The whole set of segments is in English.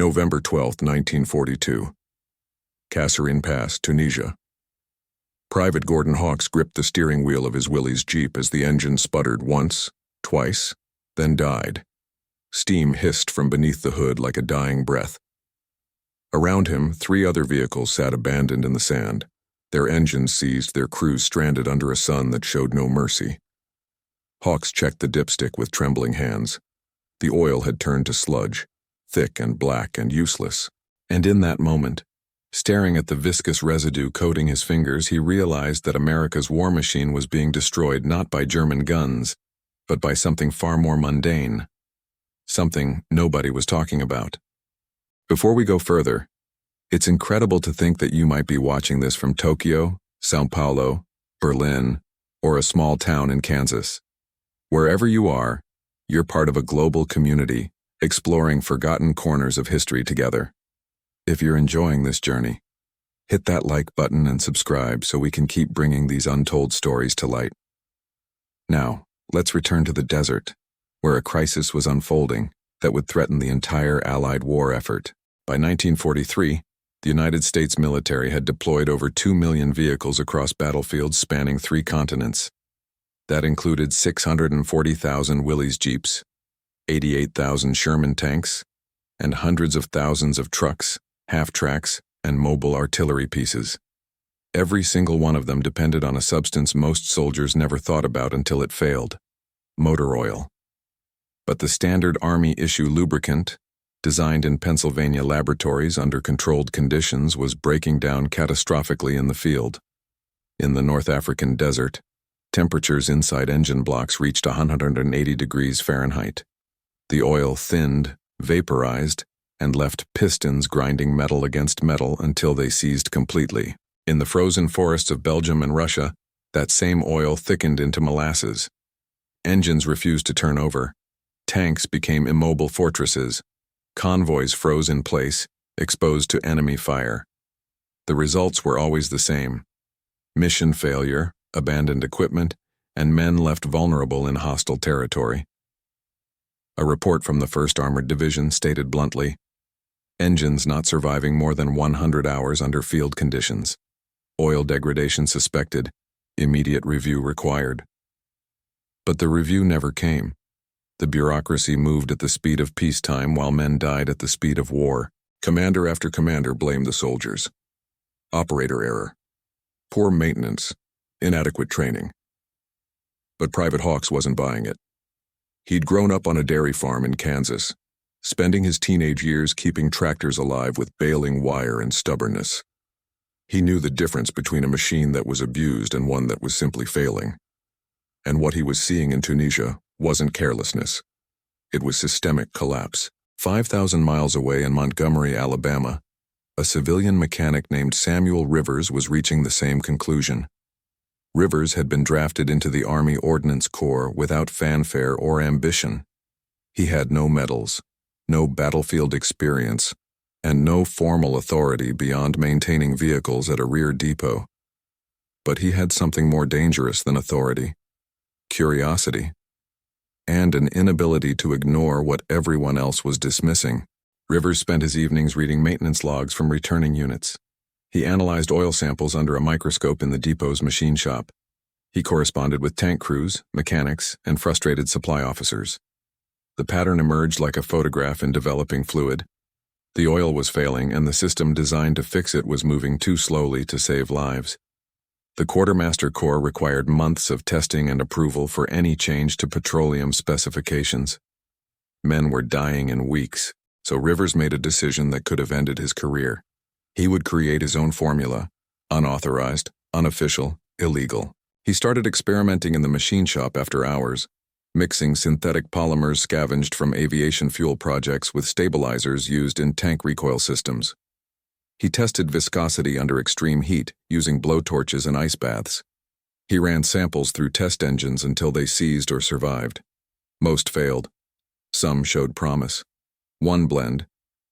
November 12, 1942. Kasserine Pass, Tunisia. Private Gordon Hawks gripped the steering wheel of his Willys Jeep as the engine sputtered once, twice, then died. Steam hissed from beneath the hood like a dying breath. Around him, 3 other vehicles sat abandoned in the sand, their engines seized, their crews stranded under a sun that showed no mercy. Hawks checked the dipstick with trembling hands. The oil had turned to sludge, thick and black and useless, and in that moment, staring at the viscous residue coating his fingers, he realized that America's war machine was being destroyed not by German guns, but by something far more mundane. Something nobody was talking about. Before we go further, it's incredible to think that you might be watching this from Tokyo, São Paulo, Berlin, or a small town in Kansas. Wherever you are, you're part of a global community, exploring forgotten corners of history together. If you're enjoying this journey, hit that like button and subscribe so we can keep bringing these untold stories to light. Now, let's return to the desert, where a crisis was unfolding that would threaten the entire Allied war effort. By 1943, the United States military had deployed over 2 million vehicles across battlefields spanning 3 continents. That included 640,000 Willys Jeeps, 88,000 Sherman tanks, and hundreds of thousands of trucks, half-tracks, and mobile artillery pieces. Every single one of them depended on a substance most soldiers never thought about until it failed: motor oil. But the standard Army-issue lubricant, designed in Pennsylvania laboratories under controlled conditions, was breaking down catastrophically in the field. In the North African desert, temperatures inside engine blocks reached 180 degrees Fahrenheit. The oil thinned, vaporized, and left pistons grinding metal against metal until they seized completely. In the frozen forests of Belgium and Russia, that same oil thickened into molasses. Engines refused to turn over. Tanks became immobile fortresses. Convoys froze in place, exposed to enemy fire. The results were always the same: mission failure, abandoned equipment, and men left vulnerable in hostile territory. A report from the 1st Armored Division stated bluntly, engines not surviving more than 100 hours under field conditions. Oil degradation suspected. Immediate review required. But the review never came. The bureaucracy moved at the speed of peacetime while men died at the speed of war. Commander after commander blamed the soldiers. Operator error. Poor maintenance. Inadequate training. But Private Hawks wasn't buying it. He'd grown up on a dairy farm in Kansas, spending his teenage years keeping tractors alive with baling wire and stubbornness. He knew the difference between a machine that was abused and one that was simply failing. And what he was seeing in Tunisia wasn't carelessness. It was systemic collapse. 5,000 miles away in Montgomery, Alabama, a civilian mechanic named Samuel Rivers was reaching the same conclusion. Rivers had been drafted into the Army Ordnance Corps without fanfare or ambition. He had no medals, no battlefield experience, and no formal authority beyond maintaining vehicles at a rear depot. But he had something more dangerous than authority: curiosity, and an inability to ignore what everyone else was dismissing. Rivers spent his evenings reading maintenance logs from returning units. He analyzed oil samples under a microscope in the depot's machine shop. He corresponded with tank crews, mechanics, and frustrated supply officers. The pattern emerged like a photograph in developing fluid. The oil was failing, and the system designed to fix it was moving too slowly to save lives. The Quartermaster Corps required months of testing and approval for any change to petroleum specifications. Men were dying in weeks, so Rivers made a decision that could have ended his career. He would create his own formula: unauthorized, unofficial, illegal. He started experimenting in the machine shop after hours, mixing synthetic polymers scavenged from aviation fuel projects with stabilizers used in tank recoil systems. He tested viscosity under extreme heat using blowtorches and ice baths. He ran samples through test engines until they seized or survived. Most failed. Some showed promise. One blend,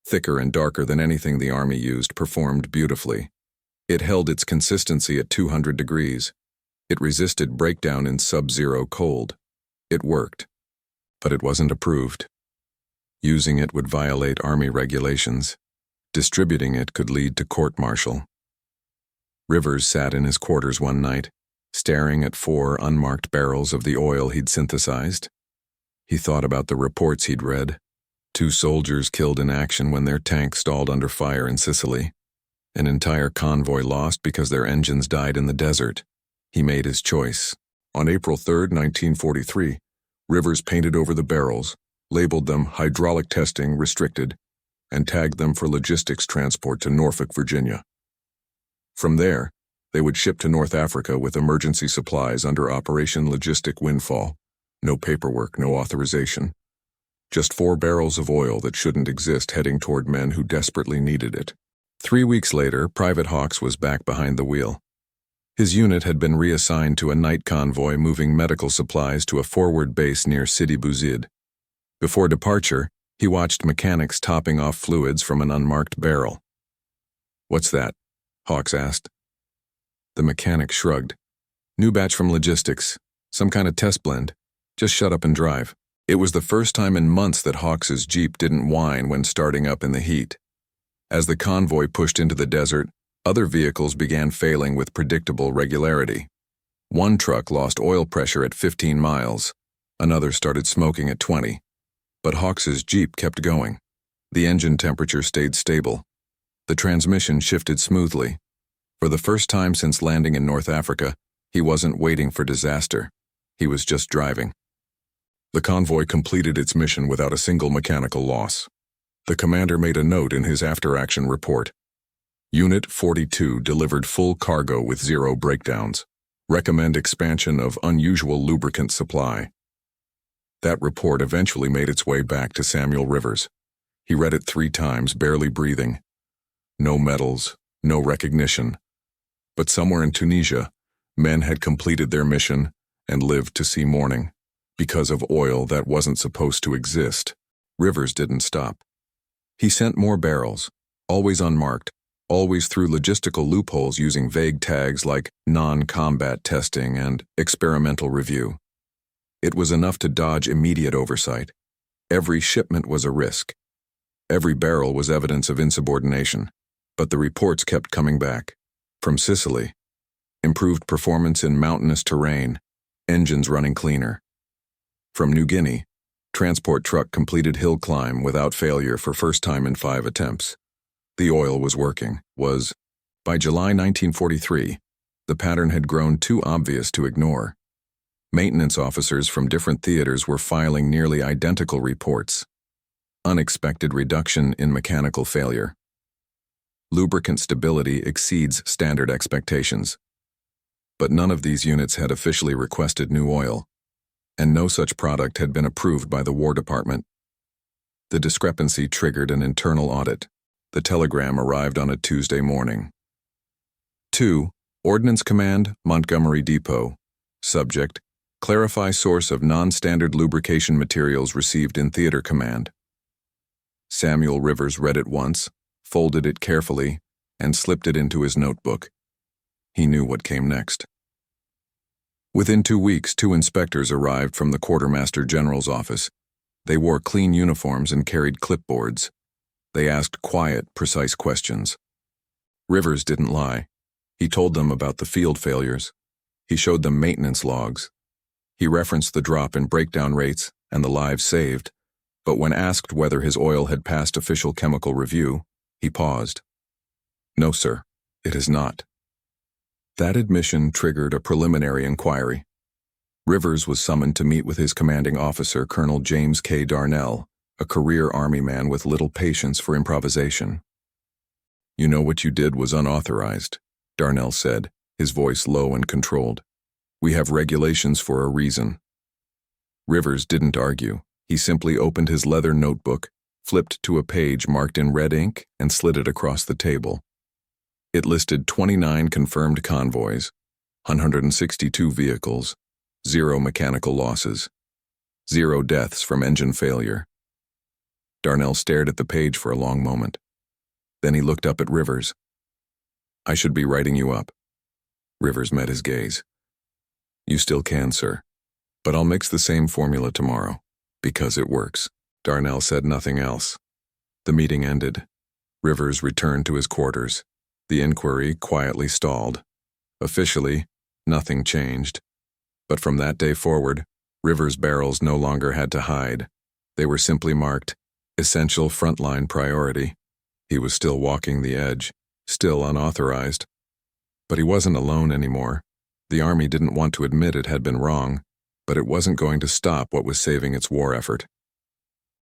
thicker and darker than anything the Army used, performed beautifully. It held its consistency at 200 degrees. It resisted breakdown in sub-zero cold. It worked. But it wasn't approved. Using it would violate Army regulations. Distributing it could lead to court-martial. Rivers sat in his quarters one night, staring at 4 unmarked barrels of the oil he'd synthesized. He thought about the reports he'd read. 2 soldiers killed in action when their tank stalled under fire in Sicily. An entire convoy lost because their engines died in the desert. He made his choice. On April 3, 1943, Rivers painted over the barrels, labeled them hydraulic testing restricted, and tagged them for logistics transport to Norfolk, Virginia. From there, they would ship to North Africa with emergency supplies under Operation Logistic Windfall. No paperwork, no authorization. Just 4 barrels of oil that shouldn't exist heading toward men who desperately needed it. 3 weeks later, Private Hawks was back behind the wheel. His unit had been reassigned to a night convoy moving medical supplies to a forward base near Sidi Bouzid. Before departure, he watched mechanics topping off fluids from an unmarked barrel. "What's that?" Hawks asked. The mechanic shrugged. "New batch from logistics. Some kind of test blend. Just shut up and drive." It was the first time in months that Hawks's Jeep didn't whine when starting up in the heat. As the convoy pushed into the desert, other vehicles began failing with predictable regularity. One truck lost oil pressure at 15 miles. Another started smoking at 20. But Hawks's Jeep kept going. The engine temperature stayed stable. The transmission shifted smoothly. For the first time since landing in North Africa, he wasn't waiting for disaster. He was just driving. The convoy completed its mission without a single mechanical loss. The commander made a note in his after-action report. Unit 42 delivered full cargo with 0 breakdowns. Recommend expansion of unusual lubricant supply. That report eventually made its way back to Samuel Rivers. He read it 3 times, barely breathing. No medals, no recognition. But somewhere in Tunisia, men had completed their mission and lived to see morning. Because of oil that wasn't supposed to exist, Rivers didn't stop. He sent more barrels, always unmarked, always through logistical loopholes using vague tags like non-combat testing and experimental review. It was enough to dodge immediate oversight. Every shipment was a risk. Every barrel was evidence of insubordination. But the reports kept coming back. From Sicily, improved performance in mountainous terrain, engines running cleaner. From New Guinea, transport truck completed hill climb without failure for first time in 5 attempts. The oil was working, was. By July 1943, the pattern had grown too obvious to ignore. Maintenance officers from different theaters were filing nearly identical reports. Unexpected reduction in mechanical failure. Lubricant stability exceeds standard expectations. But none of these units had officially requested new oil, and no such product had been approved by the War Department. The discrepancy triggered an internal audit. The telegram arrived on a Tuesday morning. 2. Ordnance Command, Montgomery Depot. Subject: clarify source of non-standard lubrication materials received in Theater Command. Samuel Rivers read it once, folded it carefully, and slipped it into his notebook. He knew what came next. Within 2 weeks, 2 inspectors arrived from the Quartermaster General's office. They wore clean uniforms and carried clipboards. They asked quiet, precise questions. Rivers didn't lie. He told them about the field failures. He showed them maintenance logs. He referenced the drop in breakdown rates and the lives saved, but when asked whether his oil had passed official chemical review, he paused. "No, sir, it has not." That admission triggered a preliminary inquiry. Rivers was summoned to meet with his commanding officer, Colonel James K. Darnell, a career Army man with little patience for improvisation. "You know what you did was unauthorized," Darnell said, his voice low and controlled. "We have regulations for a reason." Rivers didn't argue. He simply opened his leather notebook, flipped to a page marked in red ink, and slid it across the table. It listed 29 confirmed convoys, 162 vehicles, 0 mechanical losses, 0 deaths from engine failure. Darnell stared at the page for a long moment. Then he looked up at Rivers. "I should be writing you up." Rivers met his gaze. "You still can, sir. But I'll mix the same formula tomorrow, because it works." Darnell said nothing else. The meeting ended. Rivers returned to his quarters. The inquiry quietly stalled. Officially, nothing changed. But from that day forward, Rivers' barrels no longer had to hide. They were simply marked, essential frontline priority. He was still walking the edge, still unauthorized. But he wasn't alone anymore. The Army didn't want to admit it had been wrong, but it wasn't going to stop what was saving its war effort.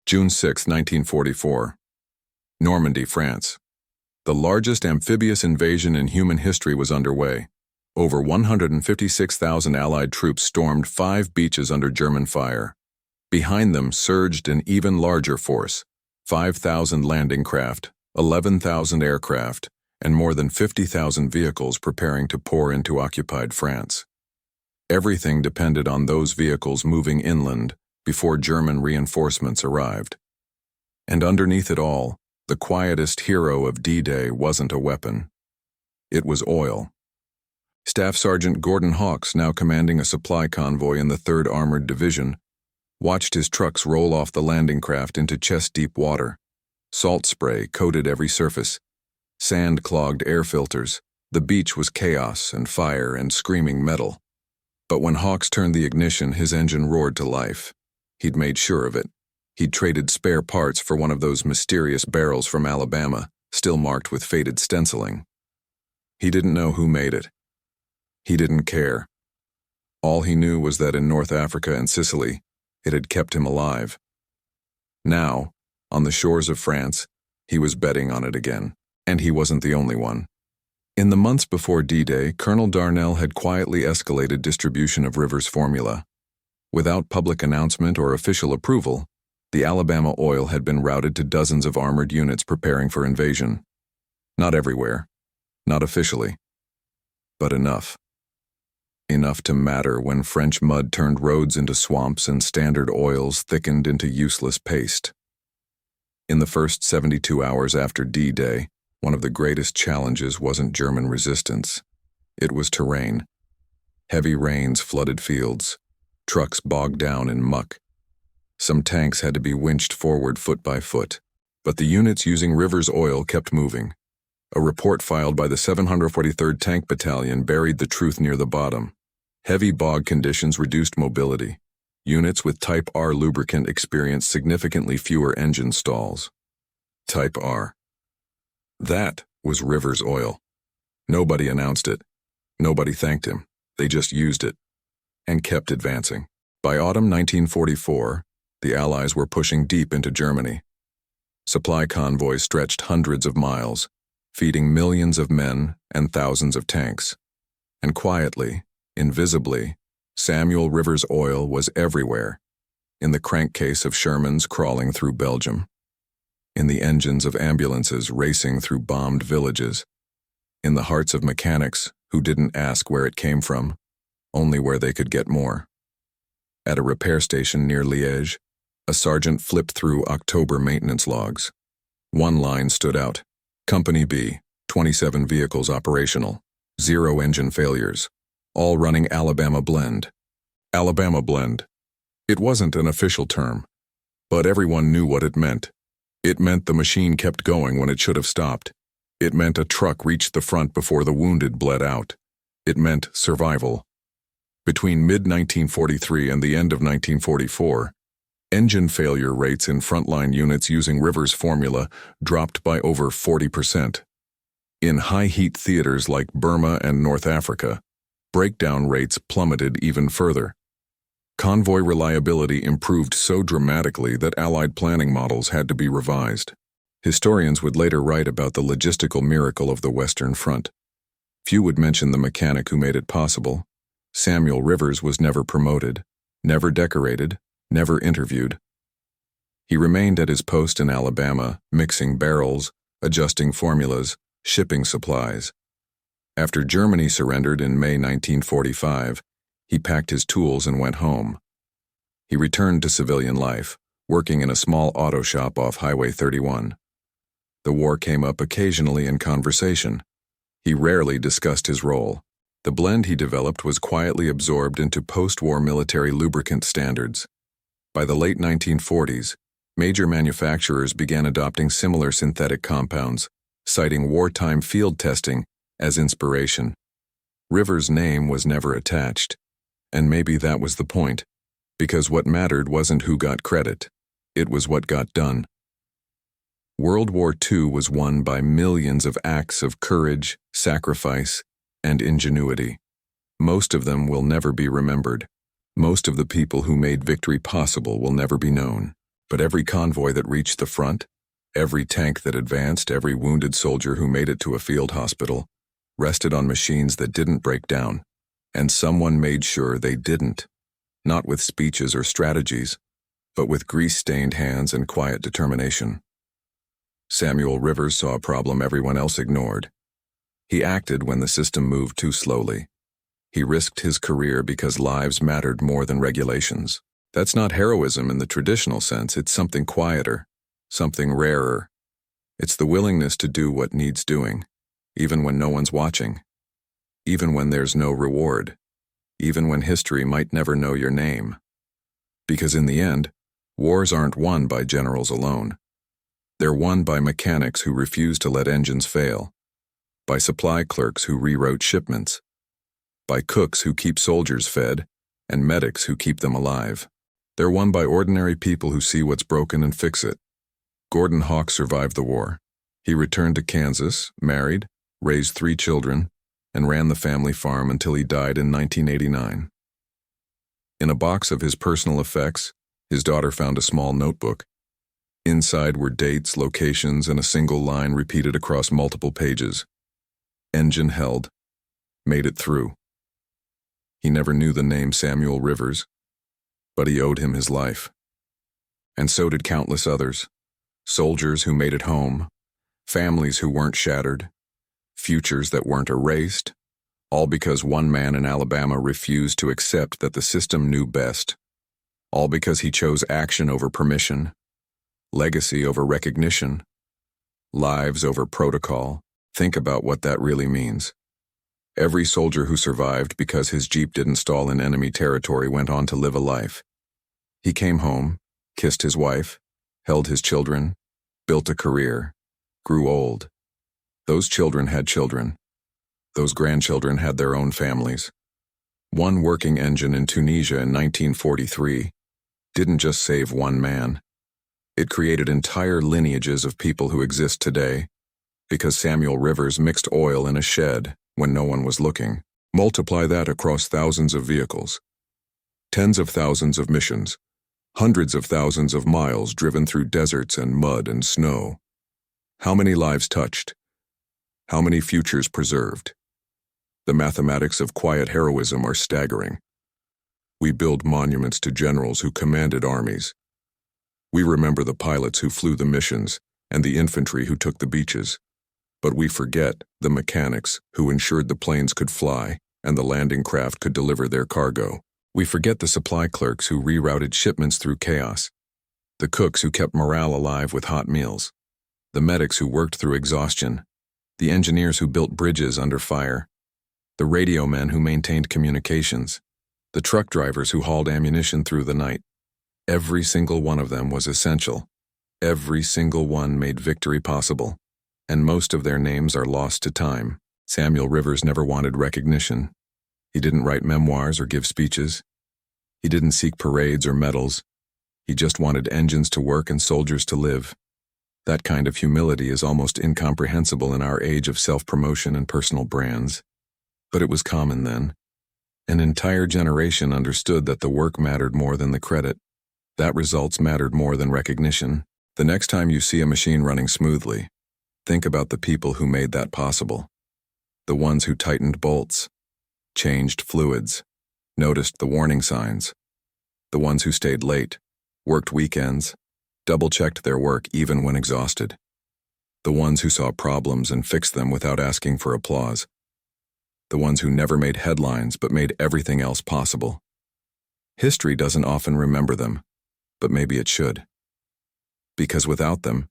June 6, 1944. Normandy, France. The largest amphibious invasion in human history was underway. Over 156,000 Allied troops stormed 5 beaches under German fire. Behind them surged an even larger force, 5,000 landing craft, 11,000 aircraft, and more than 50,000 vehicles preparing to pour into occupied France. Everything depended on those vehicles moving inland before German reinforcements arrived. And underneath it all, the quietest hero of D-Day wasn't a weapon. It was oil. Staff Sergeant Gordon Hawks, now commanding a supply convoy in the 3rd Armored Division, watched his trucks roll off the landing craft into chest-deep water. Salt spray coated every surface. Sand clogged air filters. The beach was chaos and fire and screaming metal. But when Hawks turned the ignition, his engine roared to life. He'd made sure of it. He'd traded spare parts for one of those mysterious barrels from Alabama, still marked with faded stenciling. He didn't know who made it. He didn't care. All he knew was that in North Africa and Sicily, it had kept him alive. Now, on the shores of France, he was betting on it again. And he wasn't the only one. In the months before D-Day, Colonel Darnell had quietly escalated distribution of Rivers' formula. Without public announcement or official approval, the Alabama oil had been routed to dozens of armored units preparing for invasion. Not everywhere, not officially, but enough. Enough to matter when French mud turned roads into swamps and Standard oils thickened into useless paste. In the first 72 hours after D-Day, one of the greatest challenges wasn't German resistance. It was terrain. Heavy rains flooded fields. Trucks bogged down in muck. Some tanks had to be winched forward foot by foot. But the units using Rivers' oil kept moving. A report filed by the 743rd Tank Battalion buried the truth near the bottom. Heavy bog conditions reduced mobility. Units with Type R lubricant experienced significantly fewer engine stalls. Type R. That was Rivers' oil. Nobody announced it. Nobody thanked him. They just used it. And kept advancing. By autumn 1944, the Allies were pushing deep into Germany. Supply convoys stretched hundreds of miles, feeding millions of men and thousands of tanks. And quietly, invisibly, Samuel Rivers' oil was everywhere. In the crankcase of Shermans crawling through Belgium. In the engines of ambulances racing through bombed villages, in the hearts of mechanics who didn't ask where it came from, only where they could get more. At a repair station near Liège, a sergeant flipped through October maintenance logs. One line stood out. Company B, 27 vehicles operational, 0 engine failures, all running Alabama blend. Alabama blend. It wasn't an official term, but everyone knew what it meant. It meant the machine kept going when it should have stopped. It meant a truck reached the front before the wounded bled out. It meant survival. Between mid-1943 and the end of 1944, engine failure rates in frontline units using Rivers' formula dropped by over 40%. In high-heat theaters like Burma and North Africa, breakdown rates plummeted even further. Convoy reliability improved so dramatically that Allied planning models had to be revised. Historians would later write about the logistical miracle of the Western Front. Few would mention the mechanic who made it possible. Samuel Rivers was never promoted, never decorated, never interviewed. He remained at his post in Alabama, mixing barrels, adjusting formulas, shipping supplies. After Germany surrendered in May 1945, he packed his tools and went home. He returned to civilian life, working in a small auto shop off Highway 31. The war came up occasionally in conversation. He rarely discussed his role. The blend he developed was quietly absorbed into post-war military lubricant standards. By the late 1940s, Major manufacturers began adopting similar synthetic compounds, citing wartime field testing as inspiration. Rivers' name was never attached, and maybe that was the point, because what mattered wasn't who got credit, it was what got done. World War II was won by millions of acts of courage, sacrifice, and ingenuity. Most of them will never be remembered. Most of the people who made victory possible will never be known. But every convoy that reached the front, every tank that advanced, every wounded soldier who made it to a field hospital, rested on machines that didn't break down. And someone made sure they didn't. Not with speeches or strategies, but with grease-stained hands and quiet determination. Samuel Rivers saw a problem everyone else ignored. He acted when the system moved too slowly. He risked his career because lives mattered more than regulations. That's not heroism in the traditional sense, it's something quieter, something rarer. It's the willingness to do what needs doing, even when no one's watching, even when there's no reward, even when history might never know your name. Because in the end, wars aren't won by generals alone. They're won by mechanics who refuse to let engines fail, by supply clerks who rewrote shipments, by cooks who keep soldiers fed, and medics who keep them alive. They're won by ordinary people who see what's broken and fix it. Gordon Hawks survived the war. He returned to Kansas, married, raised 3 children, and ran the family farm until he died in 1989. In a box of his personal effects, his daughter found a small notebook. Inside were dates, locations, and a single line repeated across multiple pages. Engine held. Made it through. He never knew the name Samuel Rivers, but he owed him his life. And so did countless others. Soldiers who made it home, families who weren't shattered, futures that weren't erased, all because one man in Alabama refused to accept that the system knew best. All because he chose action over permission, legacy over recognition, lives over protocol. Think about what that really means. Every soldier who survived because his Jeep didn't stall in enemy territory went on to live a life. He came home, kissed his wife, held his children, built a career, grew old. Those children had children. Those grandchildren had their own families. One working engine in Tunisia in 1943 didn't just save one man. It created entire lineages of people who exist today because Samuel Rivers mixed oil in a shed when no one was looking. Multiply that across thousands of vehicles, tens of thousands of missions, hundreds of thousands of miles driven through deserts and mud and snow. How many lives touched? How many futures preserved? The mathematics of quiet heroism are staggering. We build monuments to generals who commanded armies. We remember the pilots who flew the missions and the infantry who took the beaches. But we forget the mechanics who ensured the planes could fly and the landing craft could deliver their cargo. We forget the supply clerks who rerouted shipments through chaos, the cooks who kept morale alive with hot meals, the medics who worked through exhaustion, the engineers who built bridges under fire, the radio men who maintained communications, the truck drivers who hauled ammunition through the night. Every single one of them was essential. Every single one made victory possible. And most of their names are lost to time. Samuel Rivers never wanted recognition. He didn't write memoirs or give speeches. He didn't seek parades or medals. He just wanted engines to work and soldiers to live. That kind of humility is almost incomprehensible in our age of self-promotion and personal brands. But it was common then. An entire generation understood that the work mattered more than the credit, that results mattered more than recognition. The next time you see a machine running smoothly, think about the people who made that possible. The ones who tightened bolts, changed fluids, noticed the warning signs. The ones who stayed late, worked weekends, double-checked their work even when exhausted. The ones who saw problems and fixed them without asking for applause. The ones who never made headlines but made everything else possible. History doesn't often remember them, but maybe it should. Because without them,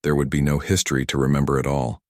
there would be no history to remember at all.